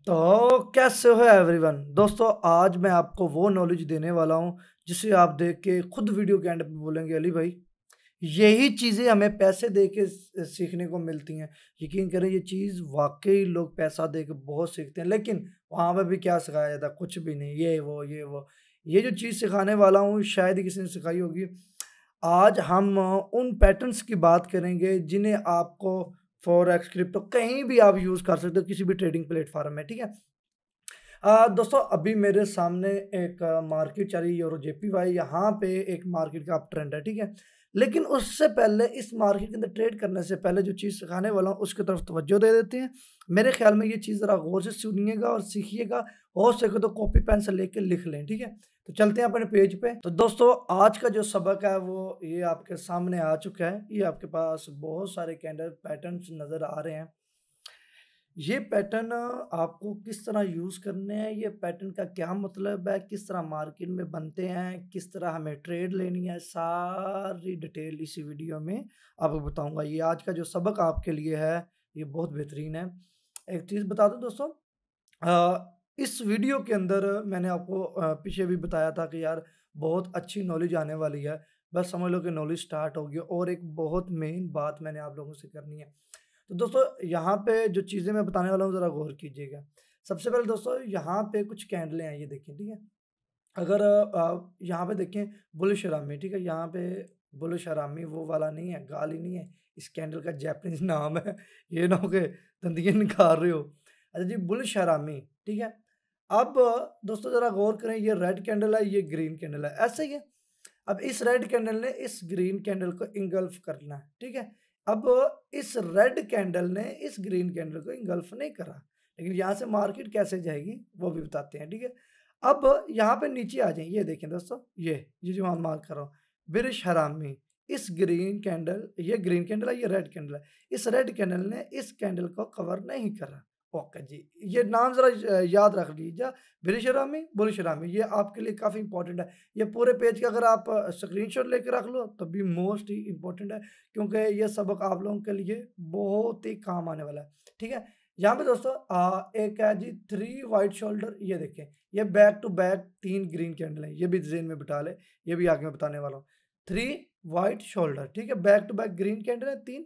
तो कैसे हो एवरीवन दोस्तों, आज मैं आपको वो नॉलेज देने वाला हूँ जिसे आप देख के खुद वीडियो के एंड पे बोलेंगे अली भाई यही चीज़ें हमें पैसे दे के सीखने को मिलती हैं। यकीन करें ये चीज़ वाकई लोग पैसा दे के बहुत सीखते हैं, लेकिन वहाँ पे भी क्या सिखाया जाता है? कुछ भी नहीं। ये वो ये जो चीज़ सिखाने वाला हूँ शायद ही किसी ने सिखाई होगी। आज हम उन पैटर्न्स की बात करेंगे जिन्हें आपको फॉरेक्स, क्रिप्टो कहीं भी आप यूज़ कर सकते हो, किसी भी ट्रेडिंग प्लेटफ़ॉर्म में, ठीक है? दोस्तों अभी मेरे सामने एक मार्केट चल रही है, यूरो जेपीवाई। यहाँ पे एक मार्केट का अप ट्रेंड है, ठीक है? लेकिन उससे पहले इस मार्केट के अंदर ट्रेड करने से पहले जो चीज़ सिखाने वाला हूँ उसकी तरफ तवज्जो दे देते हैं। मेरे ख्याल में ये चीज़ ज़रा गौर से सुनिएगा और सीखिएगा। हो सके तो कॉपी पेन से लेके लिख लें, ठीक है? तो चलते हैं अपने पेज पे। तो दोस्तों आज का जो सबक है वो ये आपके सामने आ चुका है। ये आपके पास बहुत सारे कैंडल पैटर्न्स नज़र आ रहे हैं। ये पैटर्न आपको किस तरह यूज़ करने हैं, ये पैटर्न का क्या मतलब है, किस तरह मार्केट में बनते हैं, किस तरह हमें ट्रेड लेनी है, सारी डिटेल इसी वीडियो में आपको बताऊँगा। ये आज का जो सबक आपके लिए है, ये बहुत बेहतरीन है। एक चीज़ बता दूँ दोस्तों, इस वीडियो के अंदर मैंने आपको पीछे भी बताया था कि यार बहुत अच्छी नॉलेज आने वाली है। बस समझ लो कि नॉलेज स्टार्ट हो गई और एक बहुत मेन बात मैंने आप लोगों से करनी है। तो दोस्तों यहाँ पे जो चीज़ें मैं बताने वाला हूँ ज़रा गौर कीजिएगा। सबसे पहले दोस्तों यहाँ पे कुछ कैंडलें हैं, ये देखिए, ठीक है? अगर यहाँ पे देखें बुलिश हरामी, ठीक है? यहाँ पे बुलिश हरामी वो वाला नहीं है, गाली नहीं है, इस कैंडल का जैपनीज़ नाम है। ये ना हो के दंदियाँ निकाल रहे हो। अच्छा जी, बुलिश हरामी, ठीक है? अब दोस्तों ज़रा गौर करें, ये रेड कैंडल है, ये ग्रीन कैंडल है, ऐसे ही है। अब इस रेड कैंडल ने इस ग्रीन कैंडल को इंगल्फ करना है, ठीक है? अब इस रेड कैंडल ने इस ग्रीन कैंडल को इंगल्फ नहीं करा, लेकिन यहाँ से मार्केट कैसे जाएगी वो भी बताते हैं, ठीक है? अब यहाँ पे नीचे आ जाएँ, ये देखें दोस्तों, ये जो मैं मार्क कर रहा हूँ, बिरिश हरामी, इस ग्रीन कैंडल, ये ग्रीन कैंडल है, ये रेड कैंडल है। इस रेड कैंडल ने इस कैंडल को कवर नहीं करा। ओके जी, ये नाम ज़रा याद रख लीजिए, बिरिश हरामी, बुलिश हरामी, ये आपके लिए काफ़ी इंपॉर्टेंट है। ये पूरे पेज का अगर आप स्क्रीनशॉट लेके रख लो तब भी मोस्ट ही इम्पोर्टेंट है, क्योंकि ये सबक आप लोगों के लिए बहुत ही काम आने वाला है, ठीक है? यहाँ पे दोस्तों एक है जी 3 व्हाइट शोल्डर, ये देखें, ये back to back 3 green candle है, ये भी ज़हन में बिठा लें, ये भी आगे मैं बताने वाला हूँ। 3 व्हाइट शोल्डर, ठीक है? Back to back green candle है 3,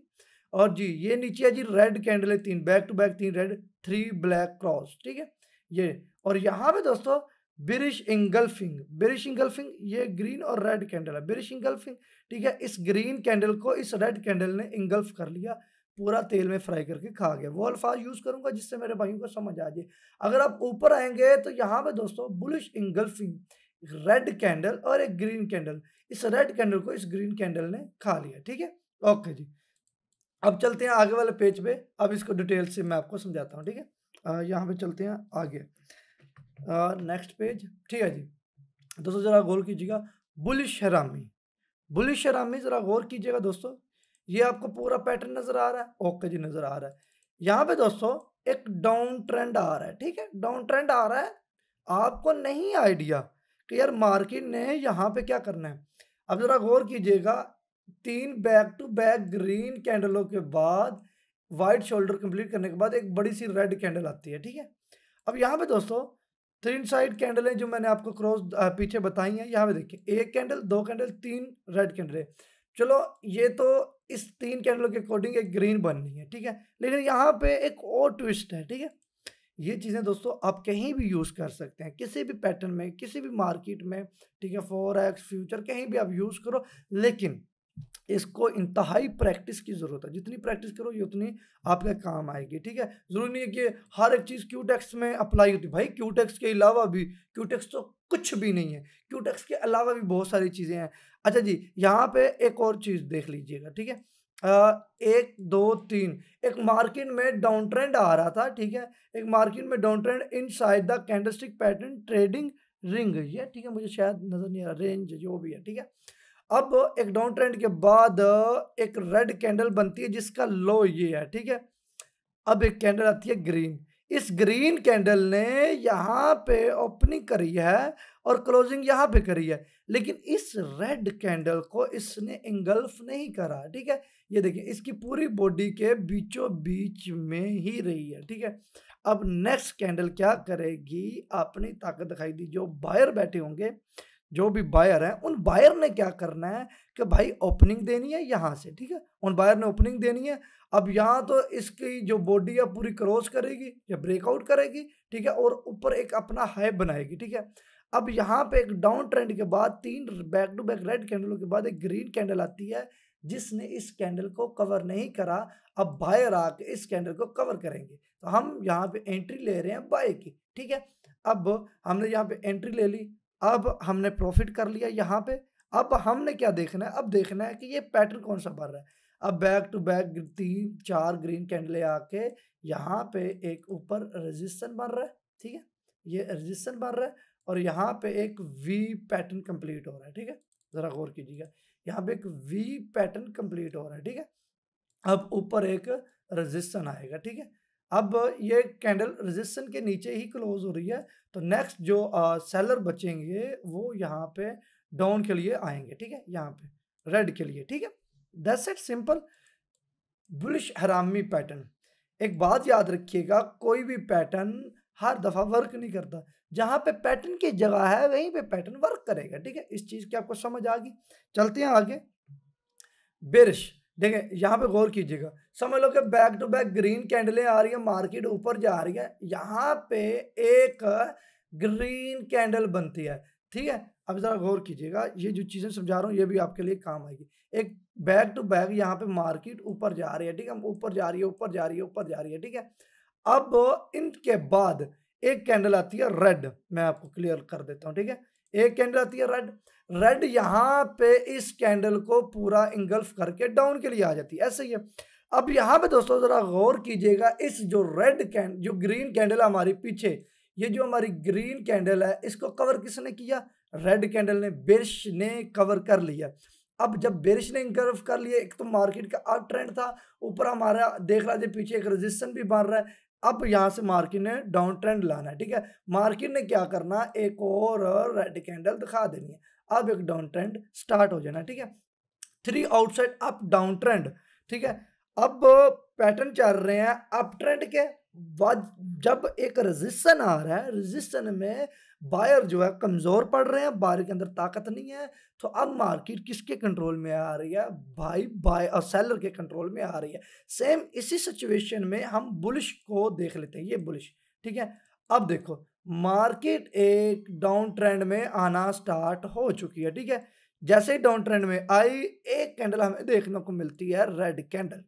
और जी ये नीचे है जी रेड कैंडल है 3, back to back 3 red, 3 black cross, ठीक है? ये और यहाँ पे दोस्तों बेरिश इंगल्फिंग, ये ग्रीन और रेड कैंडल है, बेरिश इंगल्फिंग, ठीक है? इस ग्रीन कैंडल को इस रेड कैंडल ने इंगल्फ कर लिया, पूरा तेल में फ्राई करके खा गया। वो अल्फाज यूज़ करूँगा जिससे मेरे भाइयों को समझ आ जाए। अगर आप ऊपर आएँगे तो यहाँ पे दोस्तों बुलिश इंगल्फिंग, रेड कैंडल और एक ग्रीन कैंडल, इस रेड कैंडल को इस ग्रीन कैंडल ने खा लिया, ठीक है? ओके जी। अब चलते हैं आगे वाले पेज पे, अब इसको डिटेल से मैं आपको समझाता हूँ, ठीक है? यहाँ पे चलते हैं आगे। नेक्स्ट पेज, ठीक है जी। दोस्तों ज़रा गौर कीजिएगा, बुलिश हरामी, बुलिश हरामी ज़रा गौर कीजिएगा दोस्तों, ये आपको पूरा पैटर्न नज़र आ रहा है? ओके जी, नज़र आ रहा है। यहाँ पे दोस्तों एक डाउन ट्रेंड आ रहा है, ठीक है? डाउन ट्रेंड आ रहा है, आपको नहीं आइडिया कि यार मार्केट ने यहाँ पे क्या करना है। अब ज़रा गौर कीजिएगा, 3 बैक टू बैक ग्रीन कैंडलों के बाद व्हाइट शोल्डर कंप्लीट करने के बाद एक बड़ी-सी रेड कैंडल आती है, ठीक है? अब यहाँ पे दोस्तों 3 साइड कैंडलें जो मैंने आपको क्रॉस पीछे बताई हैं, यहाँ पे देखिए 1 कैंडल, 2 कैंडल, 3 रेड कैंडलें। चलो ये तो इस 3 कैंडलों के अकॉर्डिंग एक ग्रीन बननी है, ठीक है? लेकिन यहाँ पे एक और ट्विस्ट है, ठीक है? ये चीज़ें दोस्तों आप कहीं भी यूज़ कर सकते हैं, किसी भी पैटर्न में, किसी भी मार्केट में, ठीक है? फॉरेक्स, फ्यूचर कहीं भी आप यूज़ करो, लेकिन इसको इंतहाई प्रैक्टिस की ज़रूरत है। जितनी प्रैक्टिस करोगे उतनी आपके काम आएगी, ठीक है? ज़रूरी नहीं है कि हर एक चीज़ क्यूटेक्स में अप्लाई होती है। भाई क्यूटेक्स के अलावा भी, क्यूटेक्स तो कुछ भी नहीं है। क्यूटेक्स के अलावा भी बहुत सारी चीज़ें हैं। अच्छा जी, यहाँ पे एक और चीज़ देख लीजिएगा, ठीक है? 1, 2, 3, एक मार्केट में डाउन ट्रेंड आ रहा था, ठीक है? एक मार्केट में down trend inside the candlestick pattern trading ring, ये ठीक है? मुझे शायद नज़र नहीं आ रहा, रेंज जो भी है, ठीक है? अब एक डाउन ट्रेंड के बाद एक रेड कैंडल बनती है जिसका लो ये है, ठीक है? अब एक कैंडल आती है ग्रीन। इस ग्रीन कैंडल ने यहाँ पे ओपनिंग करी है और क्लोजिंग यहाँ पे करी है, लेकिन इस रेड कैंडल को इसने इंगल्फ नहीं करा, ठीक है? ये देखिए इसकी पूरी बॉडी के बीचों बीच में ही रही है, ठीक है? अब नेक्स्ट कैंडल क्या करेगी, अपनी ताकत दिखाई दी। जो बायर बैठे होंगे, जो भी बायर है, उन बायर ने क्या करना है कि भाई ओपनिंग देनी है यहाँ से, ठीक है, उन बायर ने ओपनिंग देनी है। अब यहाँ तो इसकी जो बॉडी है पूरी क्रॉस करेगी या ब्रेकआउट करेगी, ठीक है, और ऊपर एक अपना हाई बनाएगी, ठीक है। अब यहाँ पे एक डाउन ट्रेंड के बाद 3 बैक टू बैक रेड कैंडलों के बाद एक ग्रीन कैंडल आती है जिसने इस कैंडल को कवर नहीं करा। अब बायर आके इस कैंडल को कवर करेंगे, तो हम यहाँ पे एंट्री ले रहे हैं बाय की, ठीक है। अब हमने यहाँ पे एंट्री ले ली, अब हमने प्रॉफिट कर लिया यहाँ पे। अब हमने क्या देखना है, अब देखना है कि ये पैटर्न कौन सा बन रहा है। अब बैक टू बैक 3-4 ग्रीन कैंडलें आके यहाँ पे एक ऊपर रेजिस्टेंस बन रहा है, ठीक है, ये रेजिस्टेंस बन रहा है, और यहाँ पे एक वी पैटर्न कंप्लीट हो रहा है, ठीक है, जरा गौर कीजिएगा, यहाँ पे एक वी पैटर्न कंप्लीट हो रहा है, ठीक है। अब ऊपर एक रेजिस्टेंस आएगा, ठीक है। अब ये कैंडल रेजिस्टेंस के नीचे ही क्लोज हो रही है, तो नेक्स्ट जो सेलर बचेंगे वो यहाँ पे डाउन के लिए आएंगे, ठीक है, यहाँ पे रेड के लिए, ठीक है। That's it, simple. बुलिश हरामी पैटर्न। एक बात याद रखिएगा, कोई भी पैटर्न हर दफा वर्क नहीं करता। जहां पे पैटर्न की जगह है वहीं पे पैटर्न वर्क करेगा, ठीक है। इस चीज की आपको समझ आ गई। चलते हैं आगे। बेरिश, देखें यहाँ पे गौर कीजिएगा, समझ लो कि बैक टू बैक ग्रीन कैंडलें आ रही है, मार्केट ऊपर जा रही है, यहाँ पे एक ग्रीन कैंडल बनती है, ठीक है। अब जरा गौर कीजिएगा, ये जो चीजें समझा रहा हूँ ये भी आपके लिए काम आएगी। एक बैक टू बैक यहाँ पे मार्केट ऊपर जा रही है, ठीक है, ऊपर जा रही है, ऊपर जा रही है, ऊपर जा रही है, ठीक है। अब इनके बाद एक कैंडल आती है रेड, मैं आपको क्लियर कर देता हूँ, ठीक है। एक कैंडल आती है रेड, रेड यहाँ पे इस कैंडल को पूरा इंगल्फ करके डाउन के लिए आ जाती है, ऐसे ही है। अब यहाँ पे दोस्तों जरा गौर कीजिएगा, इस जो जो ग्रीन कैंडल है हमारी पीछे, ये जो हमारी ग्रीन कैंडल है, इसको कवर किसने किया, रेड कैंडल ने, बेरिश ने कवर कर लिया। अब जब बेरिश ने इंगल्फ कर लिया, एक तो मार्केट का अप ट्रेंड था, ऊपर हमारा देख रहा है पीछे एक रेजिस्टेंस भी बन रहा है। अब यहाँ से मार्केट ने डाउन ट्रेंड लाना है, ठीक है। मार्केट ने क्या करना, एक और रेड कैंडल दिखा देनी है, अब एक डाउन ट्रेंड स्टार्ट हो जाना, ठीक है। 3 आउटसाइड अप डाउन ट्रेंड, ठीक है। अब पैटर्न चल रहे हैं अप ट्रेंड के बाद, जब एक रेजिस्टेंस आ रहा है, रेजिस्टेंस में बायर जो है कमजोर पड़ रहे हैं, बायर के अंदर ताकत नहीं है, तो अब मार्केट किसके कंट्रोल में आ रही है, भाई बाय और सेलर के कंट्रोल में आ रही है। सेम इसी सिचुएशन में हम बुलिश को देख लेते हैं, ये बुलिश, ठीक है। अब देखो मार्केट एक डाउन ट्रेंड में आना स्टार्ट हो चुकी है, ठीक है। जैसे ही डाउन ट्रेंड में आई, एक कैंडल हमें देखने को मिलती है रेड कैंडल।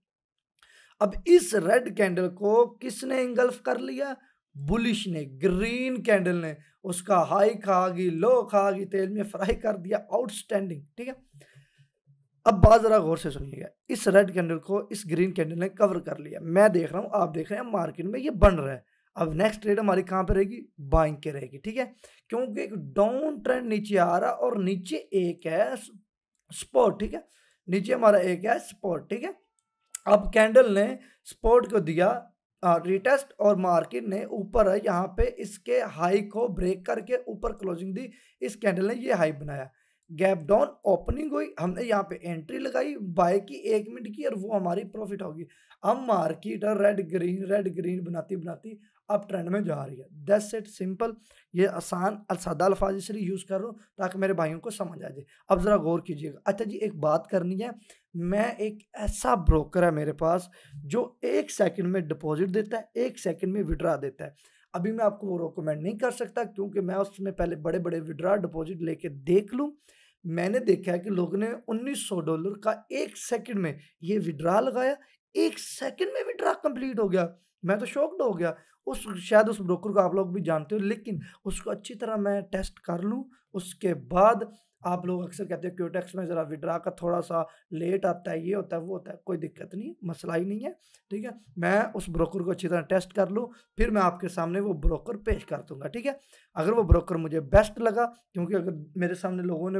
अब इस रेड कैंडल को किसने इंगल्फ कर लिया, बुलिश ने, ग्रीन कैंडल ने उसका हाई खा गई, लो खा गई, तेल में फ्राई कर दिया, आउटस्टैंडिंग, ठीक है। अब बात जरा गौर से सुनिएगा, इस रेड कैंडल को इस ग्रीन कैंडल ने कवर कर लिया, मैं देख रहा हूं, आप देख रहे हैं, मार्केट में ये बन रहा है। अब नेक्स्ट ट्रेड हमारी कहां पे रहेगी, बाइंग के रहेगी, ठीक है, क्योंकि एक डाउन ट्रेंड नीचे आ रहा और नीचे एक है सपोर्ट, ठीक है, नीचे हमारा एक है सपोर्ट, ठीक है। अब कैंडल ने सपोर्ट को दिया रिटेस्ट, और मार्केट ने ऊपर है यहाँ पे इसके हाई को ब्रेक करके ऊपर क्लोजिंग दी, इस कैंडल ने ये हाई बनाया, गैप डाउन ओपनिंग हुई, हमने यहाँ पे एंट्री लगाई बाय की 1 मिनट की, और वो हमारी प्रॉफिट होगी। अब मार्केट रेड ग्रीन बनाती बनाती अब ट्रेंड में जा रही है। That's it, simple. ये आसान सादा अल्फाज इसलिए यूज कर रहा हूँ ताकि मेरे भाइयों को समझ आ जाए। अब जरा गौर कीजिएगा। अच्छा जी, एक बात करनी है, मैं एक ऐसा ब्रोकर है मेरे पास जो 1 सेकंड में डिपॉजिट देता है, 1 सेकंड में विड्रा देता है। अभी मैं आपको वो रिकमेंड नहीं कर सकता क्योंकि मैं उसमें पहले बड़े बड़े विड्रा डिपॉजिट लेके देख लूँ। मैंने देखा है कि लोगों ने $1900 का 1 सेकंड में ये विड्रा लगाया, 1 सेकंड में विड्रा कंप्लीट हो गया। मैं तो शॉक्ड हो गया। शायद उस ब्रोकर को आप लोग भी जानते हो, लेकिन उसको अच्छी तरह मैं टेस्ट कर लूँ, उसके बाद आप लोग अक्सर कहते हैं क्यूटेक्स में ज़रा विड्रा का थोड़ा सा लेट आता है, ये होता है, वो होता है, कोई दिक्कत नहीं, मसला ही नहीं है, ठीक है। मैं उस ब्रोकर को अच्छी तरह टेस्ट कर लूँ, फिर मैं आपके सामने वो ब्रोकर पेश कर दूंगा, ठीक है। अगर वो ब्रोकर मुझे बेस्ट लगा, क्योंकि अगर मेरे सामने लोगों ने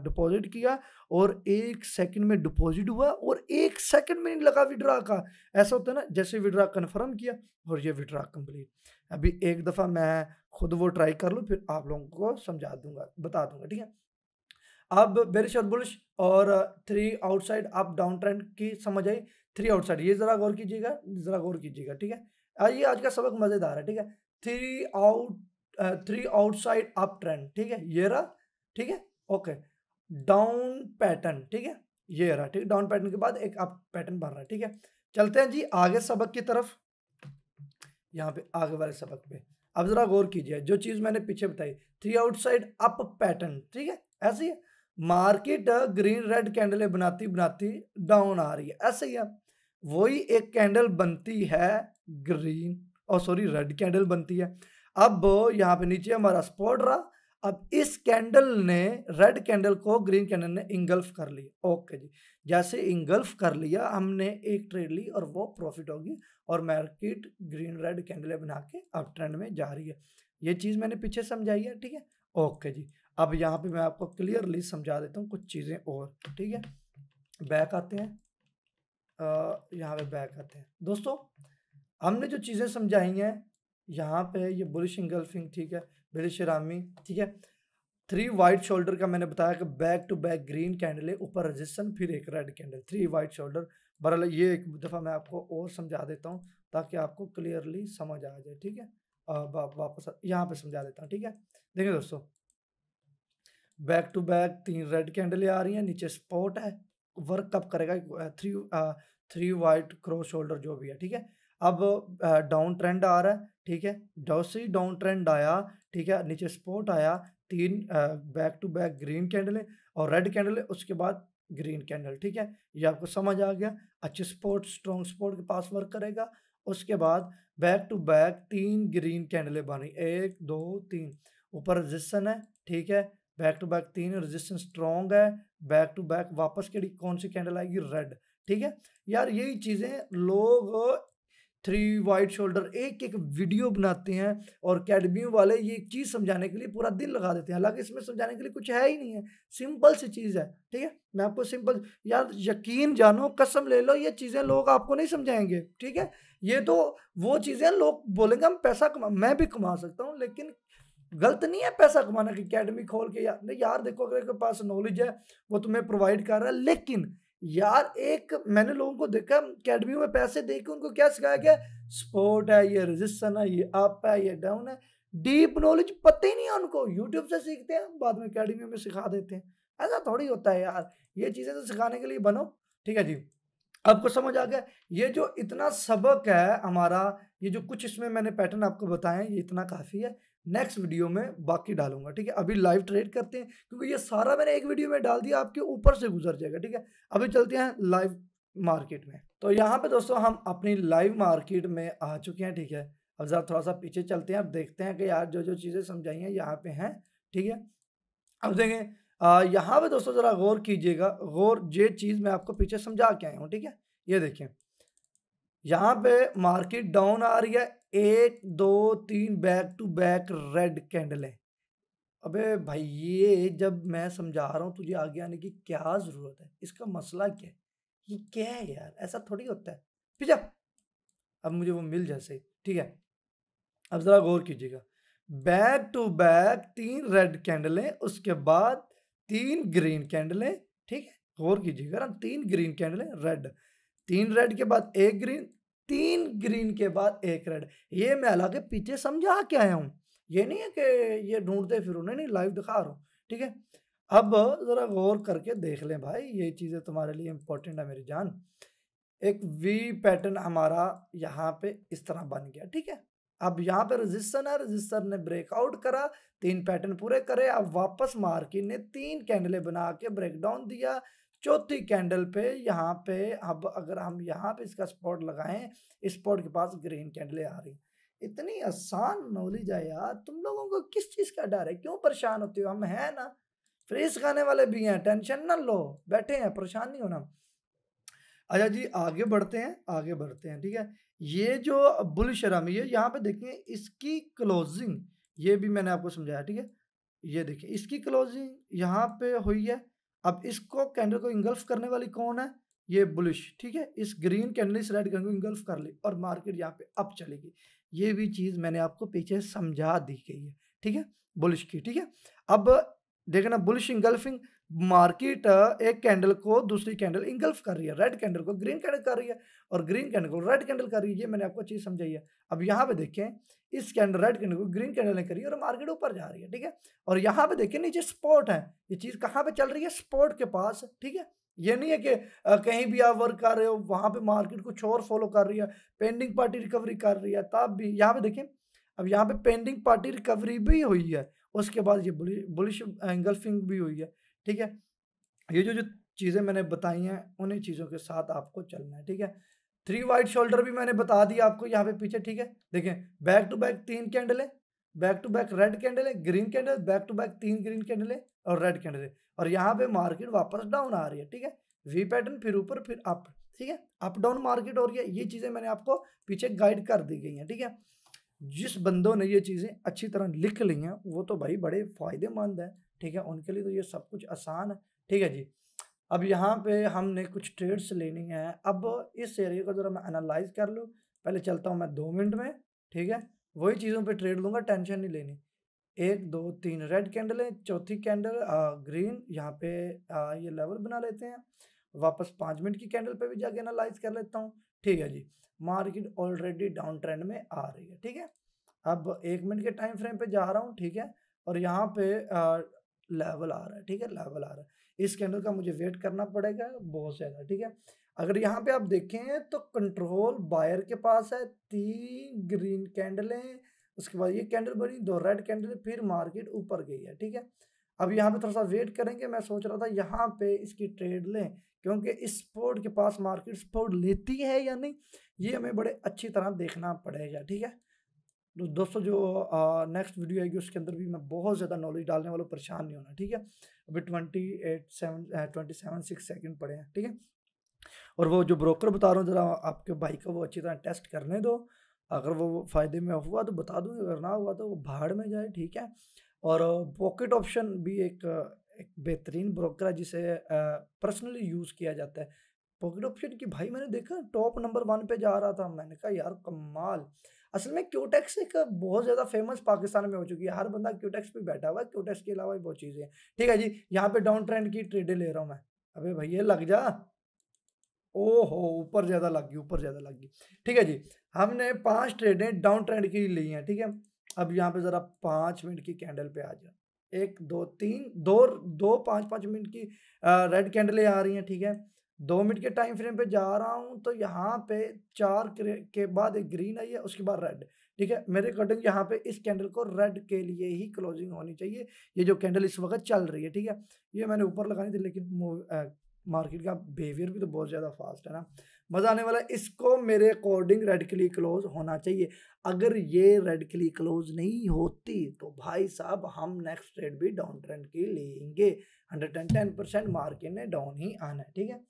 डिपॉजिट किया और 1 सेकंड में डिपॉजिट हुआ और 1 सेकंड में नहीं लगा विड्रा का, ऐसा होता है ना, जैसे विड्रा कन्फर्म किया और ये विड्रा कंप्लीट। अभी एक दफ़ा मैं खुद वो ट्राई कर लूँ, फिर आप लोगों को समझा दूंगा, बता दूंगा, ठीक है। अब बेरिश और बुलिश और 3 आउटसाइड अप डाउन ट्रेंड की समझ आई। 3 आउटसाइड, ये जरा गौर कीजिएगा, जरा गौर कीजिएगा, ठीक है। ये आज का सबक मजेदार है, ठीक है। थ्री आउटसाइड अप ट्रेंड, ठीक है, ये रहा, ठीक है, ओके। डाउन पैटर्न, ठीक है, ये रहा, ठीक है। डाउन पैटर्न के बाद एक अप पैटर्न बन रहा है, ठीक है। चलते हैं जी आगे सबक की तरफ, यहाँ पे आगे वाले सबक पे। अब जरा गौर कीजिए, जो चीज मैंने पीछे बताई, थ्री आउटसाइड अप पैटर्न, ठीक है, ऐसे ही है। मार्केट ग्रीन रेड कैंडल बनाती बनाती डाउन आ रही है, ऐसे ही है। वही एक कैंडल बनती है ग्रीन, और सॉरी रेड कैंडल बनती है। अब यहाँ पे नीचे हमारा स्पॉट रहा। अब इस कैंडल ने, रेड कैंडल को ग्रीन कैंडल ने इंगल्फ कर लिया, ओके जी। जैसे इंगल्फ कर लिया, हमने एक ट्रेड ली और वो प्रॉफिट होगी, और मार्केट ग्रीन रेड कैंडल बना के अप ट्रेंड में जा रही है। ये चीज़ मैंने पीछे समझाई है, ठीक है, ओके जी। अब यहाँ पे मैं आपको क्लियरली समझा देता हूँ कुछ चीज़ें और, ठीक है। बैक आते हैं, यहाँ पे बैक आते हैं दोस्तों। हमने जो चीज़ें समझाई हैं यहाँ पे, ये बुलिश इंगल्फिंग, ठीक है, बुलिश रामी, ठीक है। थ्री वाइट शोल्डर का मैंने बताया कि back to back green candle है, ऊपर रेजिस्टेंस, फिर एक red candle, three white shoulder. बहरहाल ये एक दफ़ा मैं आपको और समझा देता हूँ ताकि आपको क्लियरली समझ आ जाए, ठीक है। वापस यहाँ पे समझा देता हूँ, ठीक है। देखिए दोस्तों, बैक टू बैक तीन रेड कैंडलें आ रही हैं, नीचे स्पॉट है, वर्क कब करेगा, थ्री वाइट क्रॉस शोल्डर जो भी है, ठीक है। अब डाउन ट्रेंड आ रहा है, ठीक है, जैसे ही डाउन ट्रेंड आया, ठीक है, नीचे स्पॉट आया, तीन back to back green candle और रेड कैंडल, उसके बाद ग्रीन कैंडल, ठीक है। ये आपको समझ आ गया। अच्छे स्पॉट, स्ट्रॉन्ग स्पॉट के पास वर्क करेगा। उसके बाद बैक टू बैक तीन ग्रीन कैंडलें बनी, एक दो तीन, ऊपर रेजिस्टेंस है, ठीक है। बैक टू बैक तीन, रेजिस्टेंस स्ट्रॉन्ग है। बैक टू बैक वापस केड़ी कौन सी कैंडल आएगी, रेड, ठीक है। यार यही चीजें लोग थ्री वाइट शोल्डर एक एक वीडियो बनाते हैं, और अकेडमी वाले ये एक चीज समझाने के लिए पूरा दिन लगा देते हैं, हालांकि इसमें समझाने के लिए कुछ है ही नहीं है, सिंपल सी चीज है, ठीक है। मैं आपको सिंपल, यार यकीन जानो, कसम ले लो, ये चीजें लोग आपको नहीं समझाएंगे, ठीक है। ये तो वो चीजें लोग बोलेंगे हम पैसा कमा, मैं भी कमा सकता हूँ, लेकिन गलत नहीं है पैसा कमाना कि अकेडमी खोल के, यार नहीं यार, देखो अगर आपके पास नॉलेज है वो तुम्हें प्रोवाइड कर रहा है, लेकिन यार एक मैंने लोगों को देखा अकेडमी में पैसे देके उनको क्या सिखाया गया, स्पोर्ट है, ये रेजिस्टेंस है, ये अप है, ये डाउन है, डीप नॉलेज पता ही नहीं है उनको। यूट्यूब से सीखते हैं, बाद में अकेडमी में सिखा देते हैं, ऐसा थोड़ी होता है यार। ये चीजें तो सिखाने के लिए बनो, ठीक है जी। आपको समझ आ गया। ये जो इतना सबक है हमारा, ये जो कुछ इसमें मैंने पैटर्न आपको बताए हैं, ये इतना काफी है। नेक्स्ट वीडियो में बाकी डालूंगा, ठीक है। अभी लाइव ट्रेड करते हैं, क्योंकि ये सारा मैंने एक वीडियो में डाल दिया, आपके ऊपर से गुजर जाएगा, ठीक है। अभी चलते हैं लाइव मार्केट में। तो यहाँ पे दोस्तों हम अपनी लाइव मार्केट में आ चुके हैं, ठीक है। अब जरा थोड़ा सा पीछे चलते हैं, अब देखते हैं कि यार जो जो चीजें समझाई हैं यहाँ पे हैं, ठीक है। अब देखें, यहाँ पे दोस्तों जरा गौर कीजिएगा, गौर, ये चीज मैं आपको पीछे समझा के आया हूँ, ठीक है। ये देखें, यहाँ पे मार्केट डाउन आ रही है, एक दो तीन back to back red candle है। अबे भाई, ये जब मैं समझा रहा हूँ तुझे आगे आने की क्या जरूरत है, इसका मसला क्या है, ये क्या है यार, ऐसा थोड़ी होता है। फिर अब मुझे वो मिल जाए सही, ठीक है। अब जरा गौर कीजिएगा, बैक टू बैक तीन रेड कैंडलें, उसके बाद तीन ग्रीन कैंडलें, ठीक है। गौर कीजिएगा ना, तीन ग्रीन कैंडलें रेड, तीन रेड के बाद एक ग्रीन, तीन ग्रीन के बाद एक रेड। ये मैं हालांकि पीछे समझा के आया हूँ, ये नहीं है कि ये ढूंढते फिर उन्हें, नहीं, लाइव दिखा रहा हूँ, ठीक है। अब जरा गौर करके देख लें भाई, ये चीजें तुम्हारे लिए इंपॉर्टेंट है मेरी जान। एक वी पैटर्न हमारा यहाँ पे इस तरह बन गया, ठीक है। अब यहाँ पे रजिस्टर है, रजिस्टर ने ब्रेकआउट करा, तीन पैटर्न पूरे करे, अब वापस मार्केट ने तीन कैंडलें बना के ब्रेकडाउन दिया। चौथी कैंडल पे यहाँ पे, अब अगर हम यहाँ पे इसका स्पॉट लगाएं, स्पॉट के पास ग्रीन कैंडलें आ रही। इतनी आसान नॉलेज है यार, तुम लोगों को किस चीज का डर है, क्यों परेशान होते हो, हम हैं ना, फ्री सिखाने वाले भी हैं, टेंशन ना लो, बैठे हैं, परेशान नहीं होना। अच्छा जी, आगे बढ़ते हैं, आगे बढ़ते हैं, ठीक है। ये जो बुलिश रमी है, यहाँ पे देखिए इसकी क्लोजिंग, ये भी मैंने आपको समझाया, ठीक है। ये देखिए इसकी क्लोजिंग यहाँ पे हुई है। अब इसको कैंडल को इंगल्फ करने वाली कौन है, ये बुलिश, ठीक है। इस ग्रीन कैंडल इस रेड कैंडल को इंगल्फ कर ली और मार्केट यहाँ पे अप चलेगी। ये भी चीज मैंने आपको पीछे समझा दी गई है, ठीक है, बुलिश की, ठीक है। अब देखना, बुलिश इंगल्फिंग, मार्केट एक कैंडल को दूसरी कैंडल इंगल्फ कर रही है, रेड कैंडल को ग्रीन कैंडल कर रही है। और ग्रीन कैंडल को रेड कैंडल कर रही है, ये मैंने आपको चीज़ समझाई है। अब यहाँ पे देखें इस कैंडल रेड कैंडल को ग्रीन कैंडल ने करी और मार्केट ऊपर जा रही है, ठीक है। और यहाँ पे देखिए नीचे सपोर्ट है, ये चीज़ कहाँ पे चल रही है, सपोर्ट के पास, ठीक है। ये नहीं है कि कहीं भी आप वर्क कर रहे हो वहाँ पे मार्केट कुछ और फॉलो कर रही है, पेंडिंग पार्टी रिकवरी कर रही है, तब भी यहाँ पे देखें अब यहाँ पे पेंडिंग पार्टी रिकवरी भी हुई है, उसके बाद ये बुलिश एंगल्फिंग भी हुई है, ठीक है। ये जो चीज़ें मैंने बताई हैं उन्हीं चीज़ों के साथ आपको चलना है, ठीक है। 3 वाइट शोल्डर भी मैंने बता दिया आपको यहाँ पे पीछे, ठीक है। देखें बैक टू बैक 3 कैंडल है, back to back red candle है, green candle, back to back 3 green candle है और रेड कैंडल है। और यहाँ पे मार्केट वापस डाउन आ रही है, ठीक है। वी पैटर्न फिर ऊपर फिर अप, ठीक है। अप डाउन मार्केट हो रही है, ये चीज़ें मैंने आपको पीछे गाइड कर दी गई हैं, ठीक है। जिस बंदों ने ये चीज़ें अच्छी तरह लिख ली हैं वो तो भाई बड़े फ़ायदेमंद है, ठीक है। उनके लिए तो ये सब कुछ आसान है, ठीक है जी। अब यहाँ पे हमने कुछ ट्रेड्स लेनी है। अब इस एरिया को ज़रा मैं एनालाइज कर लूँ, पहले चलता हूँ मैं 2 मिनट में, ठीक है। वही चीज़ों पे ट्रेड लूँगा, टेंशन नहीं लेनी। 1 2 3 रेड कैंडल है, चौथी कैंडल ग्रीन, यहाँ पे ये लेवल बना लेते हैं। वापस 5 मिनट की कैंडल पे भी जाके एनालाइज कर लेता हूँ, ठीक है जी। मार्केट ऑलरेडी डाउन ट्रेंड में आ रही है, ठीक है। अब 1 मिनट के टाइम फ्रेम पे जा रहा हूँ, ठीक है। और यहाँ पे लेवल आ रहा है, ठीक है, लेवल आ रहा है। इस कैंडल का मुझे वेट करना पड़ेगा बहुत ज़्यादा, ठीक है। अगर यहाँ पे आप देखें तो कंट्रोल बायर के पास है, 3 ग्रीन कैंडल हैं, उसके बाद ये कैंडल बनी, 2 रेड कैंडल, फिर मार्केट ऊपर गई है, ठीक है। अब यहाँ पे थोड़ा सा वेट करेंगे, मैं सोच रहा था यहाँ पे इसकी ट्रेड लें, क्योंकि इस सपोर्ट के पास मार्केट सपोर्ट लेती है या नहीं, ये हमें बड़े अच्छी तरह देखना पड़ेगा, ठीक है। तो दोस्तों जो नेक्स्ट वीडियो आएगी उसके अंदर भी मैं बहुत ज़्यादा नॉलेज डालने वाला हूँ, परेशान नहीं होना, ठीक है। अभी 27 6 सेकंड पड़े हैं, ठीक है। और वो जो ब्रोकर बता रहा हूँ ज़रा आपके भाई को वो अच्छी तरह टेस्ट करने दो, अगर वो फ़ायदे में हुआ तो बता दूँगी, अगर ना हुआ तो वो भाड़ में जाए, ठीक है। और पॉकेट ऑप्शन भी एक बेहतरीन ब्रोकर है जिसे पर्सनली यूज़ किया जाता है। पॉकेट ऑप्शन की भाई मैंने देखा टॉप नंबर 1 पे जा रहा था, मैंने कहा यार कमाल। असल में क्यूटेक्स एक बहुत ज़्यादा फेमस पाकिस्तान में हो चुकी है, हर बंदा क्यूटेक्स पे बैठा हुआ है, क्यूटेक्स के अलावा भी बहुत चीज़ें हैं, ठीक है जी। यहाँ पे डाउन ट्रेंड की ट्रेडें ले रहा हूँ मैं, अबे भैया लग जा, ओहो ऊपर ज़्यादा लग गई, ऊपर ज़्यादा लग गई, ठीक है जी। हमने 5 ट्रेडें डाउन ट्रेंड की ली हैं, ठीक है। अब यहाँ पे ज़रा 5 मिनट की कैंडल पे आ जाओ, 1 2 3 2 5 मिनट की रेड कैंडलें आ रही हैं, ठीक है। 2 मिनट के टाइम फ्रेम पे जा रहा हूँ तो यहाँ पे 4 के बाद एक ग्रीन आई है, उसके बाद रेड, ठीक है। मेरे अकॉर्डिंग यहाँ पे इस कैंडल को रेड के लिए ही क्लोजिंग होनी चाहिए, ये जो कैंडल इस वक्त चल रही है, ठीक है। ये मैंने ऊपर लगानी थी लेकिन मार्केट का बिहेवियर भी तो बहुत ज़्यादा फास्ट है ना, मज़ा आने वाला है। इसको मेरे अकॉर्डिंग रेड के लिए क्लोज होना चाहिए, अगर ये रेड के लिए क्लोज नहीं होती तो भाई साहब हम नेक्स्ट ट्रेड भी डाउन ट्रेंड की लेंगे, 110% मार्केट ने डाउन ही आना है, ठीक है।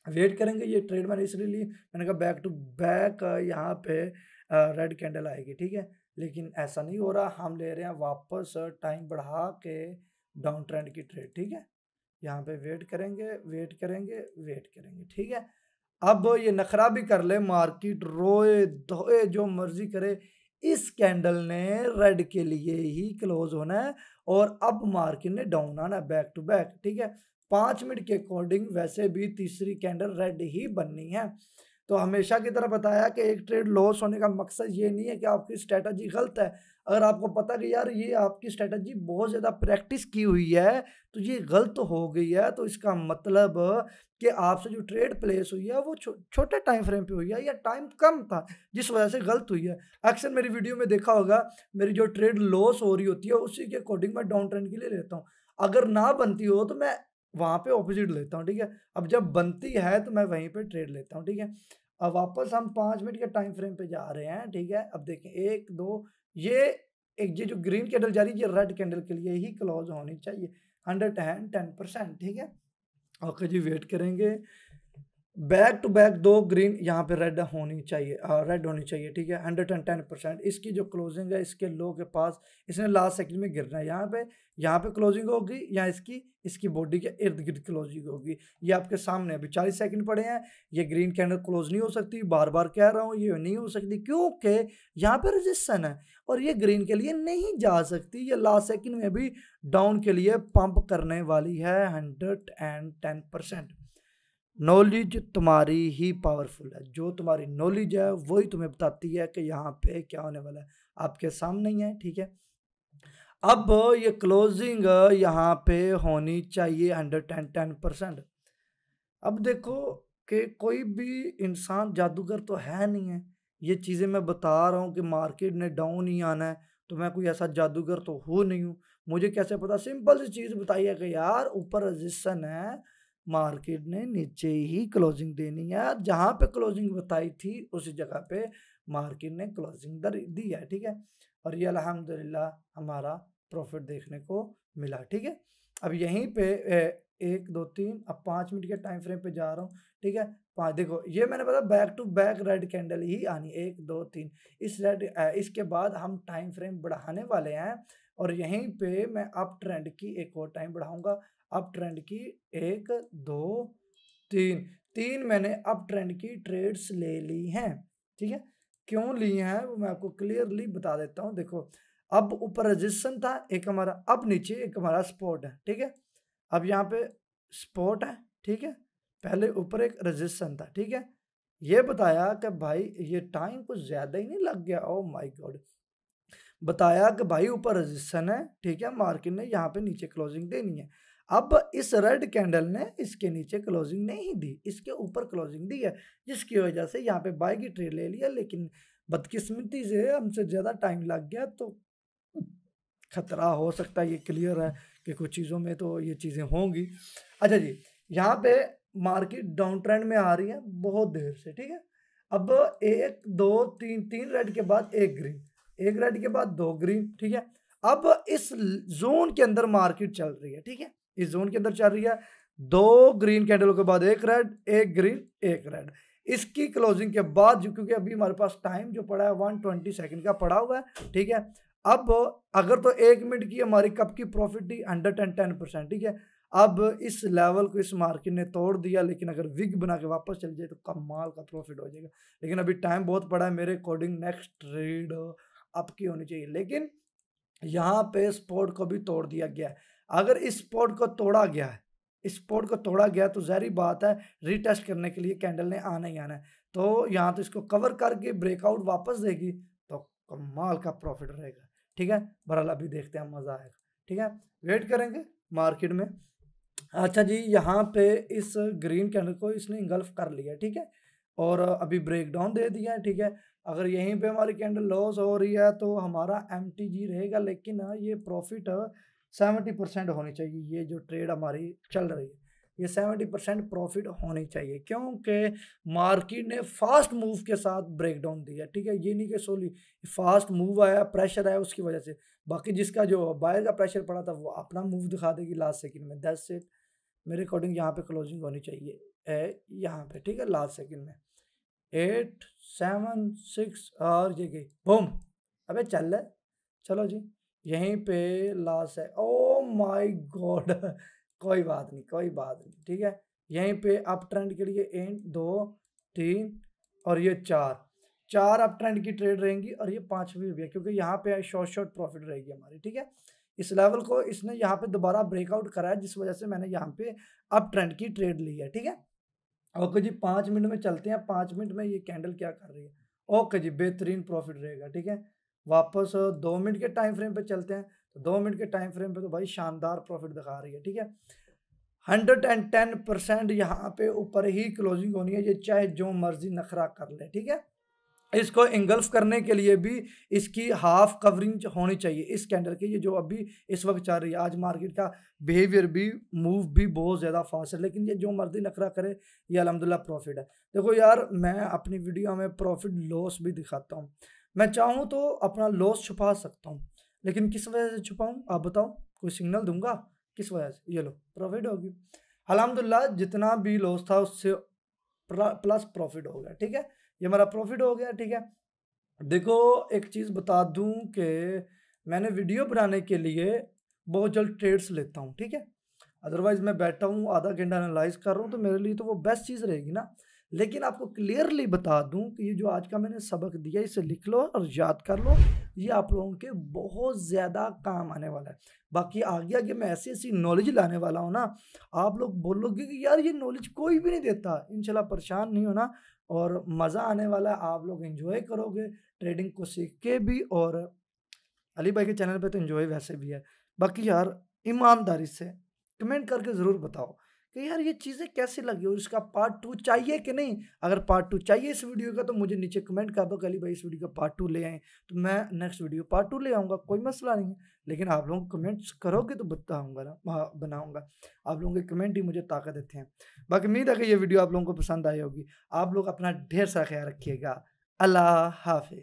वेट करेंगे, ये ट्रेड मैंने इसलिए ली, मैंने कहा बैक टू बैक यहाँ पे रेड कैंडल आएगी, ठीक है। लेकिन ऐसा नहीं हो रहा, हम ले रहे हैं वापस टाइम बढ़ा के डाउन ट्रेंड की ट्रेड, ठीक है। यहाँ पे वेट करेंगे, वेट करेंगे, वेट करेंगे, ठीक है। अब ये नखरा भी कर ले मार्केट, रोए धोए जो मर्जी करे, इस कैंडल ने रेड के लिए ही क्लोज होना है और अब मार्केट ने डाउन आना है बैक टू बैक, ठीक है। 5 मिनट के अकॉर्डिंग वैसे भी तीसरी कैंडल रेड ही बननी है। तो हमेशा की तरह बताया कि एक ट्रेड लॉस होने का मकसद ये नहीं है कि आपकी स्ट्रेटजी गलत है। अगर आपको पता कि यार ये आपकी स्ट्रेटजी बहुत ज़्यादा प्रैक्टिस की हुई है तो ये गलत हो गई है, तो इसका मतलब कि आपसे जो ट्रेड प्लेस हुई है वो छोटे टाइम फ्रेम पे हुई है या टाइम कम था जिस वजह से गलत हुई है। अक्सर मेरी वीडियो में देखा होगा, मेरी जो ट्रेड लॉस हो रही होती है उसी के अकॉर्डिंग मैं डाउन ट्रेंड के लिए लेता हूँ। अगर ना बनती हो तो मैं वहाँ पे ऑपोजिट लेता हूँ, ठीक है। अब जब बनती है तो मैं वहीं पे ट्रेड लेता हूँ, ठीक है। अब वापस हम 5 मिनट के टाइम फ्रेम पे जा रहे हैं, ठीक है। अब देखें 1 2 ये ये जो ग्रीन कैंडल जा रही है ये रेड कैंडल के लिए ही क्लोज होनी चाहिए, 110%, ठीक है। ओके जी, वेट करेंगे। बैक टू बैक 2 ग्रीन यहाँ पे रेड होनी चाहिए, रेड होनी चाहिए, ठीक है। 110%। इसकी जो क्लोजिंग है इसके लो के पास, इसने लास्ट सेकंड में गिरना है, यहाँ पे क्लोजिंग होगी या इसकी बॉडी के इर्द गिर्द क्लोजिंग होगी। ये आपके सामने अभी 40 सेकंड पड़े हैं, ये ग्रीन कैंडल क्लोज नहीं हो सकती, बार बार कह रहा हूँ ये नहीं हो सकती क्योंकि यहाँ पे रेजिस्टेंस है और ये ग्रीन के लिए नहीं जा सकती। ये लास्ट सेकंड में भी डाउन के लिए पंप करने वाली है 110%। नॉलेज तुम्हारी ही पावरफुल है। जो तुम्हारी नॉलेज है वही तुम्हें बताती है कि यहाँ पे क्या होने वाला है, आपके सामने ही है। ठीक है, अब ये क्लोजिंग यहाँ पे होनी चाहिए 110%। अब देखो कि कोई भी इंसान जादूगर तो है नहीं है। ये चीज़ें मैं बता रहा हूँ कि मार्केट ने डाउन ही आना है, तो मैं कोई ऐसा जादूगर तो हूँ नहीं हूँ। मुझे कैसे पता? सिंपल सी चीज़ बताई है कि यार ऊपर रजिस्ट्रेशन है, मार्केट ने नीचे ही क्लोजिंग देनी है। जहाँ पे क्लोजिंग बताई थी उसी जगह पे मार्केट ने क्लोजिंग दी है। ठीक है, और ये अल्हम्दुलिल्लाह हमारा प्रॉफिट देखने को मिला। ठीक है, अब यहीं पे 1 2 3 अब 5 मिनट के टाइम फ्रेम पे जा रहा हूँ। ठीक है, 5 देखो ये मैंने बताया back to back red candle ही आनी 1 2 3। इस रेड इसके बाद हम टाइम फ्रेम बढ़ाने वाले हैं और यहीं पे मैं अप ट्रेंड की एक और टाइम बढ़ाऊंगा। अप ट्रेंड की 1 2 3 3 मैंने अप ट्रेंड की ट्रेड्स ले ली हैं। ठीक है, क्यों ली हैं वो मैं आपको क्लियरली बता देता हूँ। देखो अब ऊपर रजिस्ट्रेशन था एक हमारा, अब नीचे एक हमारा सपोर्ट है। ठीक है, अब यहाँ पे सपोर्ट है। ठीक है, पहले ऊपर एक रजिस्ट्रेशन था। ठीक है, ये बताया कि भाई ये टाइम कुछ ज्यादा ही नहीं लग गया, ओ माय गॉड। बताया कि भाई ऊपर रजिस्ट्रेशन है। ठीक है, मार्केट ने यहाँ पे नीचे क्लोजिंग देनी है। अब इस रेड कैंडल ने इसके नीचे क्लोजिंग नहीं दी, इसके ऊपर क्लोजिंग दी है, जिसकी वजह से यहाँ पे बाय की ट्रेड ले लिया। लेकिन बदकिस्मती से हमसे ज्यादा टाइम लग गया, तो खतरा हो सकता है, ये क्लियर है कि कुछ चीज़ों में तो ये चीज़ें होंगी। अच्छा जी, यहाँ पे मार्केट डाउन ट्रेंड में आ रही है बहुत देर से। ठीक है, अब 1 2 3 3 रेड के बाद एक ग्रीन, एक रेड के बाद 2 ग्रीन। ठीक है, अब इस जोन के अंदर मार्केट चल रही है। ठीक है, इस जोन के अंदर चल रही है, 2 ग्रीन कैंडल के बाद एक रेड, एक ग्रीन, एक रेड। इसकी क्लोजिंग के बाद क्योंकि अभी हमारे पास टाइम जो पड़ा है 120 सेकंड का पड़ा हुआ है। ठीक है, अब अगर तो 1 मिनट की हमारी कब की प्रॉफिट थी 110%। ठीक है, अब इस लेवल को इस मार्केट ने तोड़ दिया, लेकिन अगर विग बना के वापस चल जाए तो कमाल का प्रॉफिट हो जाएगा। लेकिन अभी टाइम बहुत पड़ा है, मेरे अकॉर्डिंग नेक्स्ट ट्रेड अप की होनी चाहिए। लेकिन यहाँ पे सपोर्ट को भी तोड़ दिया गया है। अगर इस सपोर्ट को तोड़ा गया है, इस सपोर्ट को तोड़ा गया तो ज़ाहिर बात है रीटेस्ट करने के लिए कैंडल ने आना ही आना है। तो यहाँ तो इसको कवर करके ब्रेकआउट वापस देगी तो कमाल का प्रॉफिट रहेगा। ठीक है, बहरहाल अभी देखते हैं, मज़ा आएगा। ठीक है, वेट करेंगे मार्केट में। अच्छा जी, यहाँ पे इस ग्रीन कैंडल को इसने इंगल्फ कर लिया। ठीक है, और अभी ब्रेक डाउन दे दिया है। ठीक है, अगर यहीं पे हमारी कैंडल लॉस हो रही है तो हमारा MTG रहेगा, लेकिन ये प्रॉफिट 70% होनी चाहिए। ये जो ट्रेड हमारी चल रही है ये 70% प्रॉफिट होनी चाहिए, क्योंकि मार्केट ने फास्ट मूव के साथ ब्रेक डाउन दिया। ठीक है, ये नहीं कि सोली फास्ट मूव आया, प्रेशर आया उसकी वजह से। बाकी जिसका जो बायर का प्रेशर पड़ा था वो अपना मूव दिखा देगी लास्ट सेकंड में। दैट्स इट, मेरे अकॉर्डिंग यहाँ पे क्लोजिंग होनी चाहिए यहाँ पे। ठीक है, लास्ट सेकंड में 8 7 6 और ये गई बूम। अबे चल रहा है, चलो जी यहीं पे लास्ट है। ओ माय गॉड कोई बात नहीं, कोई बात नहीं। ठीक है, यहीं पे अप ट्रेंड के लिए 1 2 3 और ये 4 अप ट्रेंड की ट्रेड रहेंगी और ये 5वीं भी है, क्योंकि यहाँ पे शॉर्ट प्रॉफिट रहेगी हमारी। ठीक है, इस लेवल को इसने यहाँ पे दोबारा ब्रेकआउट करा है, जिस वजह से मैंने यहाँ पे अप ट्रेंड की ट्रेड ली है। ठीक है, ओके जी, 5 मिनट में चलते हैं। 5 मिनट में ये कैंडल क्या कर रही है। ओके जी, बेहतरीन प्रॉफिट रहेगा। ठीक है, वापस 2 मिनट के टाइम फ्रेम पे चलते हैं। तो 2 मिनट के टाइम फ्रेम पे तो भाई शानदार प्रॉफिट दिखा रही है। ठीक है, 110% यहाँ पे ऊपर ही क्लोजिंग होनी है, ये चाहे जो मर्जी नखरा कर ले। ठीक है, इसको इंगल्फ करने के लिए भी इसकी हाफ कवरिंग होनी चाहिए इस कैंडल की। ये जो अभी इस वक्त चल रही है, आज मार्केट का बिहेवियर भी मूव भी बहुत ज़्यादा फास्ट है, लेकिन ये जो मर्जी नखरा करे ये अल्हम्दुलिल्लाह प्रॉफिट है। देखो यार, मैं अपनी वीडियो में प्रॉफिट लॉस भी दिखाता हूँ। मैं चाहूँ तो अपना लॉस छुपा सकता हूँ, लेकिन किस वजह से छुपाऊँ आप बताओ? कोई सिग्नल दूंगा किस वजह से? ये लो प्रॉफिट होगी अल्हम्दुलिल्लाह। जितना भी लॉस था उससे प्लस प्रॉफिट हो गया। ठीक है, ये हमारा प्रॉफिट हो गया। ठीक है, देखो एक चीज़ बता दूं कि मैंने वीडियो बनाने के लिए बहुत जल्द ट्रेड्स लेता हूं। ठीक है, अदरवाइज मैं बैठा हूं आधा घंटा एनालाइज कर रहा हूं तो मेरे लिए तो वो बेस्ट चीज़ रहेगी ना। लेकिन आपको क्लियरली बता दूं कि ये जो आज का मैंने सबक दिया इसे लिख लो और याद कर लो, ये आप लोगों के बहुत ज़्यादा काम आने वाला है। बाकी आगे आगे मैं ऐसी-ऐसी नॉलेज लाने वाला हूँ ना, आप लोग बोलोगे कि यार ये नॉलेज कोई भी नहीं देता। इंशाल्लाह परेशान नहीं होना और मज़ा आने वाला है, आप लोग एन्जॉय करोगे ट्रेडिंग को सीख के भी और अली भाई के चैनल पे तो एन्जॉय वैसे भी है। बाकी यार ईमानदारी से कमेंट करके ज़रूर बताओ कि यार ये चीज़ें कैसी लगी और इसका पार्ट 2 चाहिए कि नहीं? अगर पार्ट 2 चाहिए इस वीडियो का तो मुझे नीचे कमेंट कर दो कि अली भाई इस वीडियो का पार्ट 2 ले आएँ, तो मैं नेक्स्ट वीडियो पार्ट 2 ले आऊँगा, कोई मसला नहीं है। लेकिन आप लोग कमेंट्स करोगे तो बताऊँगा ना, बनाऊँगा। आप लोगों के कमेंट ही मुझे ताकत देते हैं। बाकी उम्मीद है कि ये वीडियो आप लोगों को पसंद आई होगी। आप लोग अपना ढेर सारा ख्याल रखिएगा। अल्लाह हाफ़िज़।